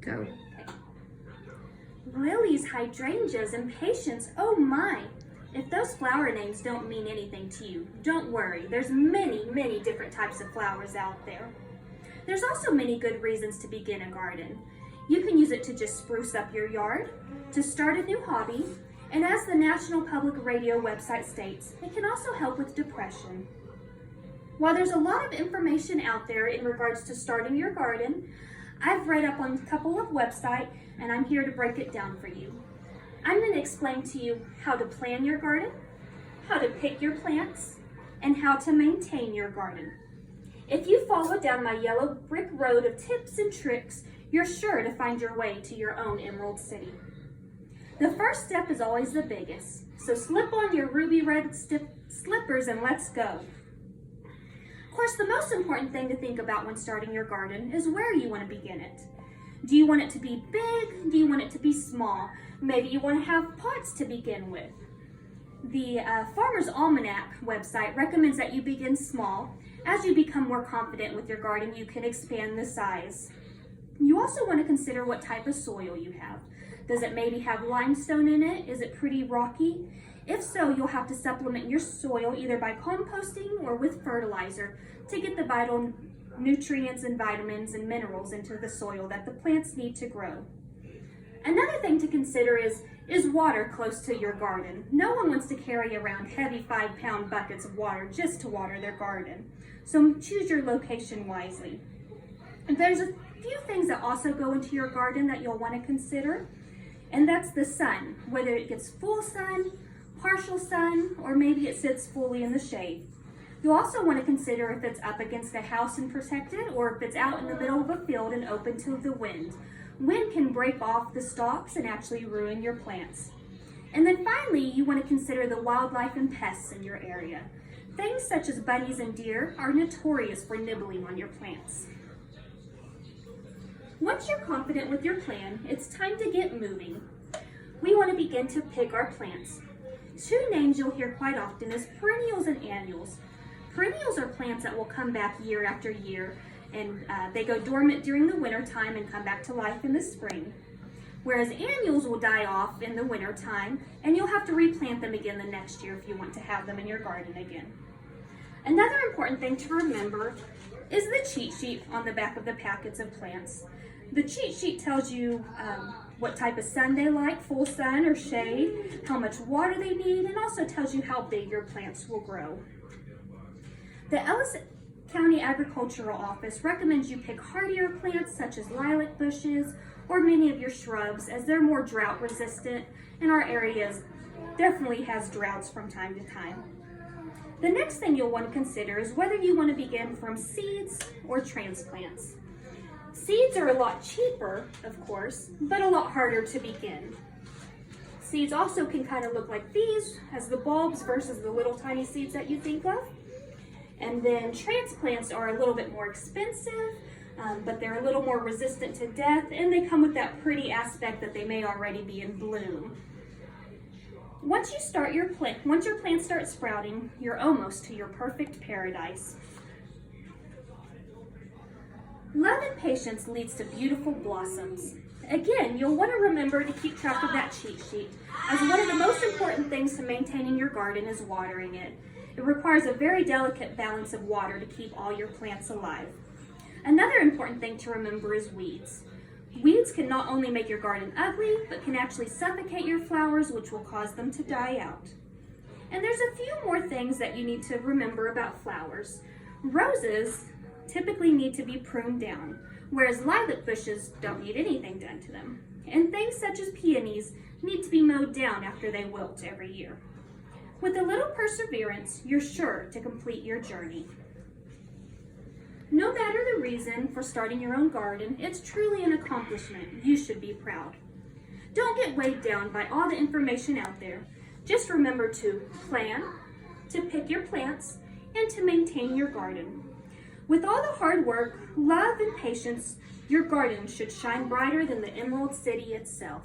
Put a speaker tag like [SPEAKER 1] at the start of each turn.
[SPEAKER 1] Go.
[SPEAKER 2] Okay. Lilies, hydrangeas, and patience, oh my! If those flower names don't mean anything to you, don't worry. There's many, many different types of flowers out there. There's also many good reasons to begin a garden. You can use it to just spruce up your yard, to start a new hobby, and as the National Public Radio website states, it can also help with depression. While there's a lot of information out there in regards to starting your garden, I've read up on a couple of websites and I'm here to break it down for you. I'm going to explain to you how to plan your garden, how to pick your plants, and how to maintain your garden. If you follow down my yellow brick road of tips and tricks, you're sure to find your way to your own Emerald City. The first step is always the biggest, so slip on your ruby red slippers and let's go. Of course, the most important thing to think about when starting your garden is where you want to begin it. Do you want it to be big? Do you want it to be small? Maybe you want to have pots to begin with. The Farmer's Almanac website recommends that you begin small. As you become more confident with your garden, you can expand the size. You also want to consider what type of soil you have. Does it maybe have limestone in it? Is it pretty rocky? If so, you'll have to supplement your soil either by composting or with fertilizer to get the vital nutrients and vitamins and minerals into the soil that the plants need to grow. Another thing to consider is water close to your garden. No one wants to carry around heavy 5-pound buckets of water just to water their garden. So choose your location wisely. And there's a few things that also go into your garden that you'll want to consider, and that's the sun, whether it gets full sun, partial sun, or maybe it sits fully in the shade. You'll also want to consider if it's up against a house and protected, or if it's out in the middle of a field and open to the wind. Wind can break off the stalks and actually ruin your plants. And then finally, you want to consider the wildlife and pests in your area. Things such as bunnies and deer are notorious for nibbling on your plants. Once you're confident with your plan, it's time to get moving. We want to begin to pick our plants. Two names you'll hear quite often is perennials and annuals. Perennials are plants that will come back year after year, and they go dormant during the winter time and come back to life in the spring. Whereas annuals will die off in the winter time, and you'll have to replant them again the next year if you want to have them in your garden again. Another important thing to remember is the cheat sheet on the back of the packets of plants. The cheat sheet tells you what type of sun they like, full sun or shade, how much water they need, and also tells you how big your plants will grow. The Ellis County Agricultural Office recommends you pick hardier plants such as lilac bushes or many of your shrubs, as they're more drought resistant, and our area definitely has droughts from time to time. The next thing you'll want to consider is whether you want to begin from seeds or transplants. Seeds are a lot cheaper, of course, but a lot harder to begin. Seeds also can kind of look like these, as the bulbs versus the little tiny seeds that you think of. And then transplants are a little bit more expensive, but they're a little more resistant to death, and they come with that pretty aspect that they may already be in bloom. Once your plants start sprouting, you're almost to your perfect paradise. Love and patience leads to beautiful blossoms. Again, you'll want to remember to keep track of that cheat sheet, as one of the most important things to maintaining your garden is watering it. It requires a very delicate balance of water to keep all your plants alive. Another important thing to remember is weeds. Weeds can not only make your garden ugly, but can actually suffocate your flowers, which will cause them to die out. And there's a few more things that you need to remember about flowers. Roses typically need to be pruned down, whereas lilac bushes don't need anything done to them. And things such as peonies need to be mowed down after they wilt every year. With a little perseverance, you're sure to complete your journey. No matter the reason for starting your own garden, it's truly an accomplishment. You should be proud. Don't get weighed down by all the information out there. Just remember to plan, to pick your plants, and to maintain your garden. With all the hard work, love, and patience, your garden should shine brighter than the Emerald City itself.